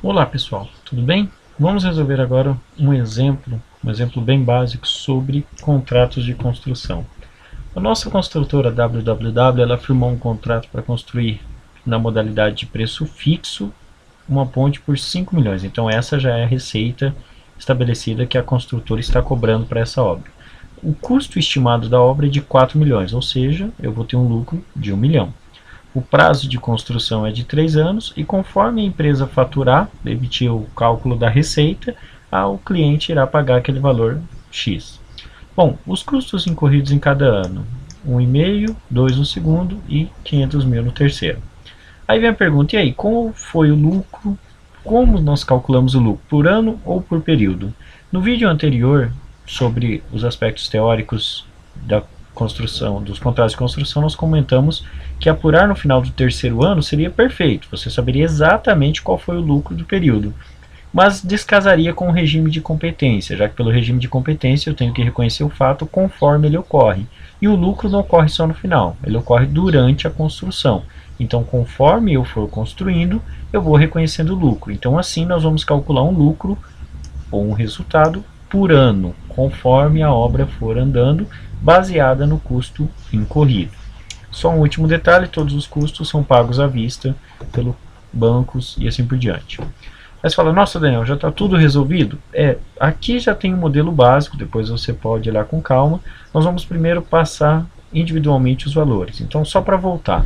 Olá pessoal, tudo bem? Vamos resolver agora um exemplo bem básico sobre contratos de construção. A nossa construtora WWW ela firmou um contrato para construir na modalidade de preço fixo uma ponte por 5 milhões. Então essa já é a receita estabelecida que a construtora está cobrando para essa obra. O custo estimado da obra é de 4 milhões, ou seja, eu vou ter um lucro de 1 milhão. O prazo de construção é de 3 anos e conforme a empresa faturar, emitir o cálculo da receita, o cliente irá pagar aquele valor X. Bom, os custos incorridos em cada ano, 1,5, 2 no segundo e 500 mil no terceiro. Aí vem a pergunta, e aí, qual foi o lucro? Como nós calculamos o lucro? Por ano ou por período? No vídeo anterior, sobre os aspectos teóricos da construção, dos contratos de construção, nós comentamos que apurar no final do terceiro ano seria perfeito, você saberia exatamente qual foi o lucro do período, mas descasaria com o regime de competência, já que pelo regime de competência eu tenho que reconhecer o fato conforme ele ocorre, e o lucro não ocorre só no final, ele ocorre durante a construção. Então, conforme eu for construindo, eu vou reconhecendo o lucro. Então, assim, nós vamos calcular um lucro ou um resultado por ano, conforme a obra for andando, baseada no custo incorrido. Só um último detalhe, todos os custos são pagos à vista pelos bancos e assim por diante. Aí você fala, nossa Daniel, já está tudo resolvido? Aqui já tem um modelo básico, depois você pode ir lá com calma. Nós vamos primeiro passar individualmente os valores. Então, só para voltar,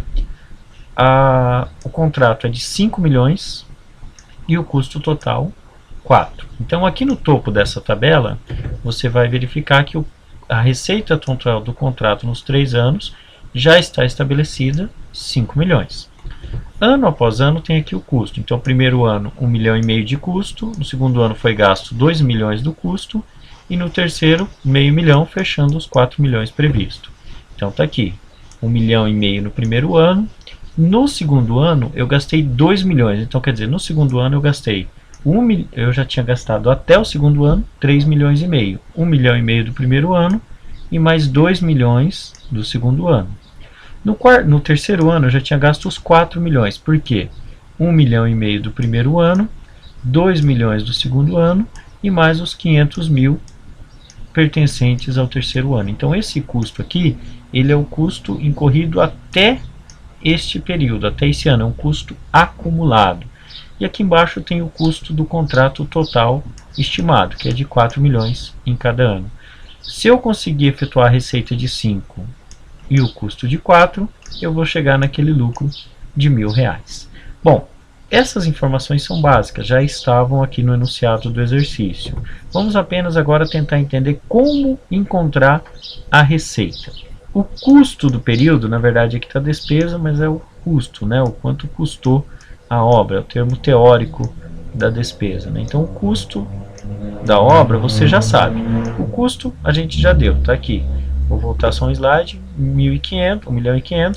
o contrato é de 5 milhões e o custo total 4. Então, aqui no topo dessa tabela, você vai verificar que a receita total do contrato nos 3 anos já está estabelecida 5 milhões. Ano após ano tem aqui o custo. Então, primeiro ano, 1,5 milhão de custo. No segundo ano foi gasto 2 milhões do custo. E no terceiro, meio milhão, fechando os 4 milhões previsto. Então, está aqui, 1,5 milhão no primeiro ano. No segundo ano, eu gastei 2 milhões. Então, quer dizer, no segundo ano eu gastei eu já tinha gastado até o segundo ano 3 milhões e meio. 1,5 milhão do primeiro ano e mais 2 milhões do segundo ano. No terceiro ano eu já tinha gasto os 4 milhões. Por quê? 1,5 milhão do primeiro ano, 2 milhões do segundo ano e mais os 500 mil pertencentes ao terceiro ano. Então esse custo aqui, ele é o custo incorrido até este período, até esse ano, é um custo acumulado. E aqui embaixo tem o custo do contrato total estimado, que é de 4 milhões em cada ano. Se eu conseguir efetuar a receita de 5 e o custo de 4, eu vou chegar naquele lucro de R$1.000. Bom, essas informações são básicas, já estavam aqui no enunciado do exercício. Vamos apenas agora tentar entender como encontrar a receita. O custo do período, na verdade aqui está a despesa, mas é o custo, né? O quanto custou a obra, é o termo teórico da despesa, né? Então o custo da obra você já sabe. O custo a gente já deu, está aqui. Vou voltar só um slide, 1.500, 1,5 milhão,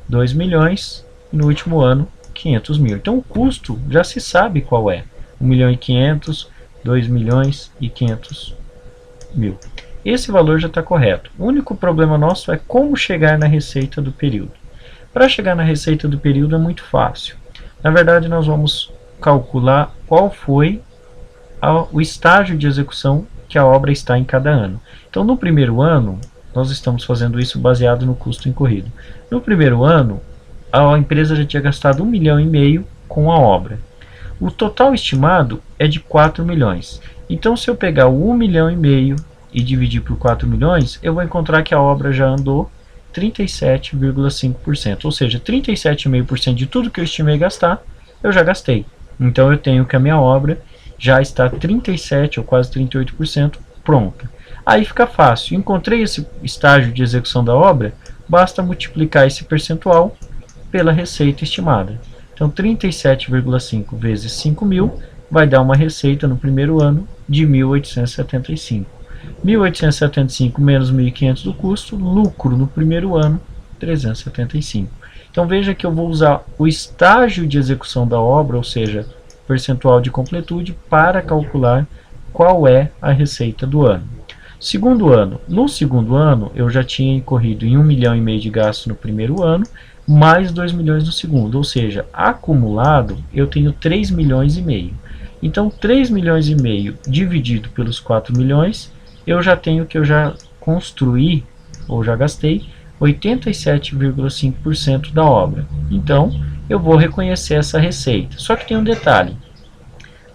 2 milhões e no último ano 500 mil. Então o custo já se sabe qual é, 1,5 milhão, 2 milhões e 500 mil. Esse valor já está correto. O único problema nosso é como chegar na receita do período. Para chegar na receita do período é muito fácil. Na verdade, nós vamos calcular qual foi o estágio de execução que a obra está em cada ano. Então, no primeiro ano, nós estamos fazendo isso baseado no custo incorrido. No primeiro ano, a empresa já tinha gastado 1,5 milhão com a obra. O total estimado é de 4 milhões. Então, se eu pegar o 1,5 milhão e dividir por 4 milhões, eu vou encontrar que a obra já andou 37,5%, ou seja, 37,5% de tudo que eu estimei gastar, eu já gastei. Então eu tenho que a minha obra já está 37% ou quase 38% pronta. Aí fica fácil, encontrei esse estágio de execução da obra, basta multiplicar esse percentual pela receita estimada. Então 37,5 vezes 5 mil vai dar uma receita no primeiro ano de 1.875. 1.875 menos 1.500 do custo, lucro no primeiro ano, 375. Então veja que eu vou usar o estágio de execução da obra, ou seja, percentual de completude, para calcular qual é a receita do ano. Segundo ano. No segundo ano, eu já tinha incorrido em 1,5 milhão de gasto no primeiro ano, mais 2 milhões no segundo, ou seja, acumulado eu tenho 3 milhões e meio. Então 3 milhões e meio dividido pelos 4 milhões, eu já tenho que eu já construí, ou já gastei, 87,5% da obra. Então eu vou reconhecer essa receita. Só que tem um detalhe,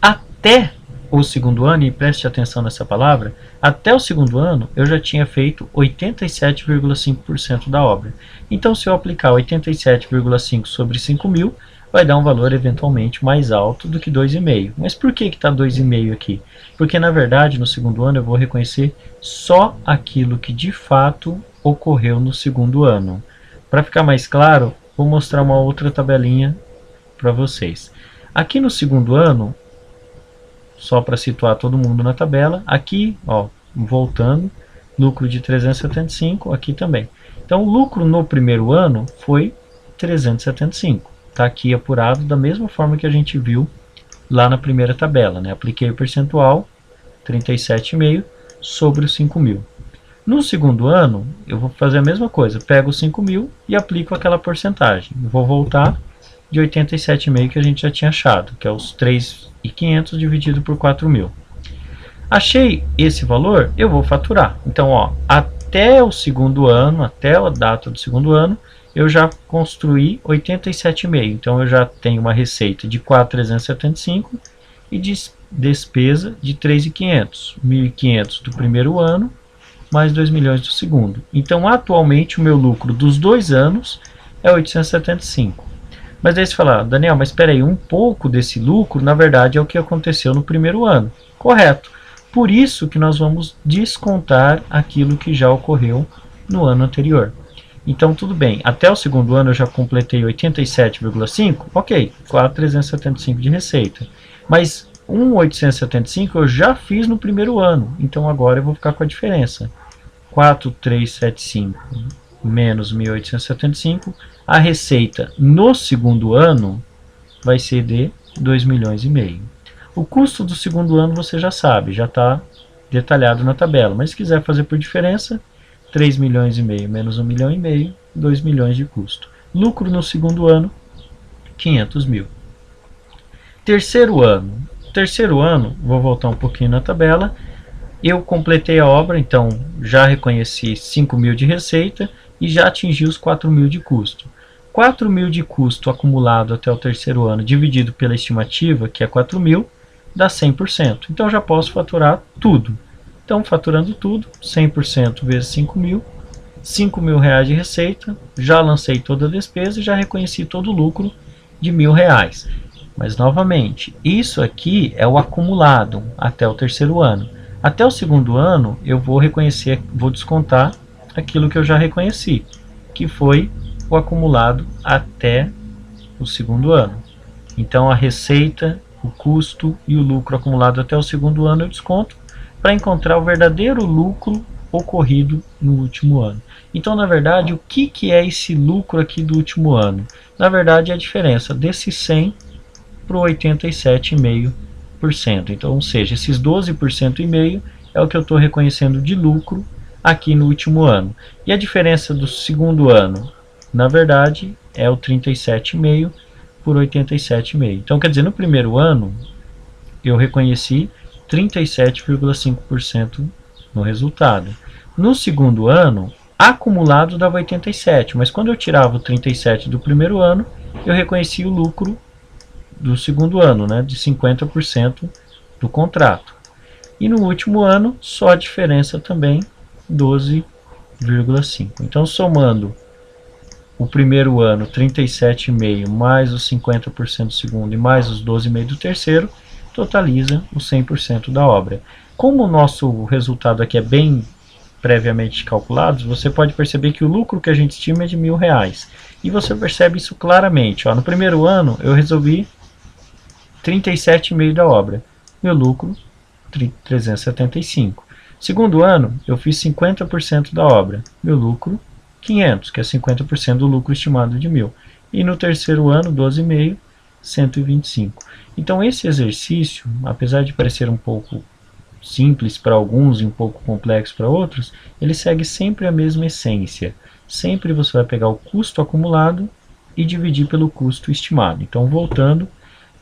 até o segundo ano, e preste atenção nessa palavra, até o segundo ano eu já tinha feito 87,5% da obra. Então se eu aplicar 87,5 sobre 5 mil, vai dar um valor eventualmente mais alto do que 2,5. Mas por que está 2,5 aqui? Porque na verdade no segundo ano eu vou reconhecer só aquilo que de fato ocorreu no segundo ano. Para ficar mais claro, vou mostrar uma outra tabelinha para vocês. Aqui no segundo ano, só para situar todo mundo na tabela, aqui, ó, voltando, lucro de 375, aqui também. Então o lucro no primeiro ano foi 375. Está aqui apurado da mesma forma que a gente viu lá na primeira tabela, né? Apliquei o percentual, 37,5 sobre os 5 mil. No segundo ano, eu vou fazer a mesma coisa, pego os 5 mil e aplico aquela porcentagem. Eu vou voltar de 87,5 que a gente já tinha achado, que é os 3.500 dividido por 4 mil. Achei esse valor, eu vou faturar. Então, ó, até o segundo ano, até a data do segundo ano, eu já construí 87,5. Então, eu já tenho uma receita de 4.375 e de despesa de 3.500. 1.500 do primeiro ano, mais 2 milhões do segundo. Então, atualmente, o meu lucro dos 2 anos é 875. Mas daí você fala, Daniel, mas espera aí, um pouco desse lucro, na verdade, é o que aconteceu no primeiro ano. Correto. Por isso que nós vamos descontar aquilo que já ocorreu no ano anterior. Então, tudo bem. Até o segundo ano eu já completei 87,5. Ok, 4.375 de receita. Mas 1.875 eu já fiz no primeiro ano. Então, agora eu vou ficar com a diferença. 4.375 menos 1.875. A receita no segundo ano vai ser de 2 milhões e meio. O custo do segundo ano você já sabe, já está detalhado na tabela. Mas se quiser fazer por diferença, 3 milhões e meio menos 1 milhão e meio, 2 milhões de custo. Lucro no segundo ano, 500 mil. Terceiro ano. Terceiro ano, vou voltar um pouquinho na tabela. Eu completei a obra, então já reconheci 5 mil de receita e já atingi os 4 mil de custo. 4 mil de custo acumulado até o terceiro ano, dividido pela estimativa, que é 4 mil, dá 100%. Então já posso faturar tudo. Então, faturando tudo, 100% vezes 5 mil, 5 mil reais de receita, já lancei toda a despesa e já reconheci todo o lucro de R$1.000. Mas, novamente, isso aqui é o acumulado até o terceiro ano. Até o segundo ano, eu vou reconhecer, vou descontar aquilo que eu já reconheci, que foi o acumulado até o segundo ano. Então, a receita, o custo e o lucro acumulado até o segundo ano eu desconto para encontrar o verdadeiro lucro ocorrido no último ano. Então, na verdade, o que é esse lucro aqui do último ano? Na verdade, é a diferença desse 100 para o 87,5%. Então, ou seja, esses 12% e meio é o que eu estou reconhecendo de lucro aqui no último ano. E a diferença do segundo ano, na verdade, é o 37,5 por 87,5. Então, quer dizer, no primeiro ano, eu reconheci 37,5% no resultado. No segundo ano, acumulado dava 87, mas quando eu tirava o 37 do primeiro ano, eu reconheci o lucro do segundo ano, né, de 50% do contrato. E no último ano, só a diferença também, 12,5. Então, somando o primeiro ano, 37,5, mais os 50% do segundo e mais os 12,5 do terceiro, totaliza os 100% da obra. Como o nosso resultado aqui é bem previamente calculado, você pode perceber que o lucro que a gente estima é de R$1.000. E você percebe isso claramente. Ó, no primeiro ano, eu resolvi 37,5 da obra. Meu lucro, 375. Segundo ano, eu fiz 50% da obra. Meu lucro, 500, que é 50% do lucro estimado de 1.000. E no terceiro ano, 12,5, 125. Então esse exercício, apesar de parecer um pouco simples para alguns e um pouco complexo para outros, ele segue sempre a mesma essência. Sempre você vai pegar o custo acumulado e dividir pelo custo estimado. Então, voltando,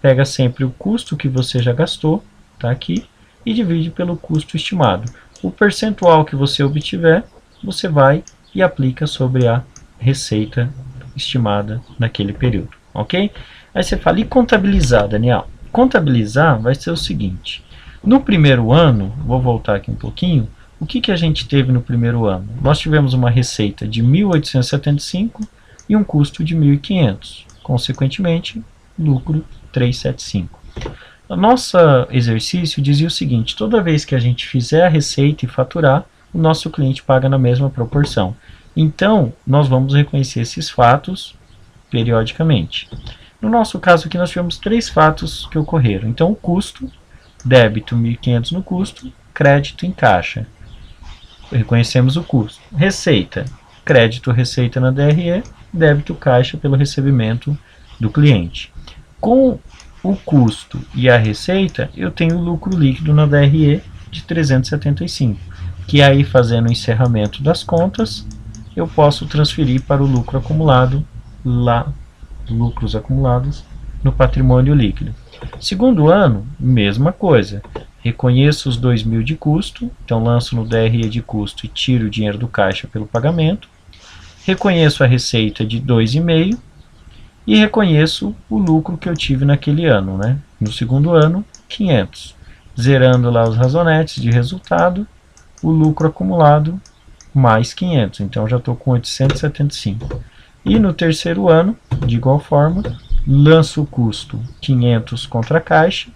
pega sempre o custo que você já gastou, tá aqui, e divide pelo custo estimado. O percentual que você obtiver, você vai e aplica sobre a receita estimada naquele período, ok? Aí você fala, e contabilizar, Daniel? Contabilizar vai ser o seguinte, no primeiro ano, vou voltar aqui um pouquinho, o que a gente teve no primeiro ano? Nós tivemos uma receita de 1.875 e um custo de 1.500, consequentemente, lucro 375. O nosso exercício dizia o seguinte, toda vez que a gente fizer a receita e faturar, o nosso cliente paga na mesma proporção. Então, nós vamos reconhecer esses fatos periodicamente. No nosso caso aqui, nós tivemos 3 fatos que ocorreram. Então, o custo, débito 1.500 no custo, crédito em caixa. Reconhecemos o custo. Receita, crédito receita na DRE, débito caixa pelo recebimento do cliente. Com o custo e a receita, eu tenho o lucro líquido na DRE de 375, que aí, fazendo o encerramento das contas, eu posso transferir para o lucro acumulado, lá, lucros acumulados, no patrimônio líquido. Segundo ano, mesma coisa. Reconheço os 2.000 de custo, então lanço no DRE de custo e tiro o dinheiro do caixa pelo pagamento. Reconheço a receita de 2,5 e reconheço o lucro que eu tive naquele ano, né? No segundo ano, 500. Zerando lá os razonetes de resultado, o lucro acumulado mais 500, então já estou com 875. E no terceiro ano, de igual forma, lanço o custo 500 contra a caixa,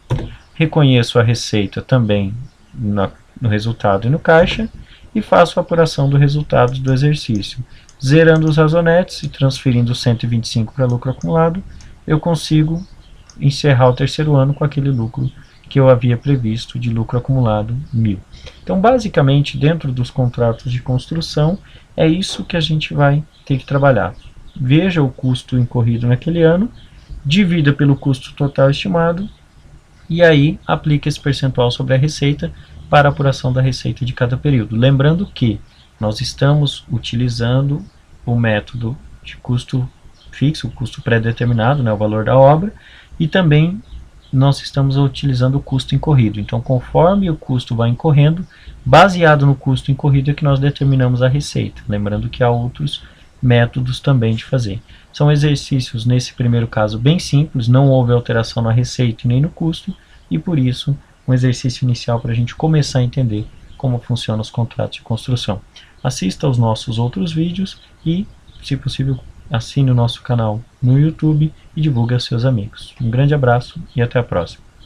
reconheço a receita também no resultado e no caixa, e faço a apuração do resultado do exercício. Zerando os razonetes e transferindo 125 para lucro acumulado, eu consigo encerrar o terceiro ano com aquele lucro que eu havia previsto de lucro acumulado 1.000. Então, basicamente, dentro dos contratos de construção, é isso que a gente vai ter que trabalhar. Veja o custo incorrido naquele ano, divida pelo custo total estimado, e aí aplica esse percentual sobre a receita para a apuração da receita de cada período. Lembrando que nós estamos utilizando o método de custo fixo, o custo pré-determinado, né, o valor da obra, e também nós estamos utilizando o custo incorrido. Então, conforme o custo vai incorrendo, baseado no custo incorrido é que nós determinamos a receita. Lembrando que há outros métodos também de fazer. São exercícios, nesse primeiro caso, bem simples, não houve alteração na receita nem no custo, e por isso, um exercício inicial para a gente começar a entender como funcionam os contratos de construção. Assista aos nossos outros vídeos e, se possível, assine o nosso canal no YouTube e divulgue aos seus amigos. Um grande abraço e até a próxima.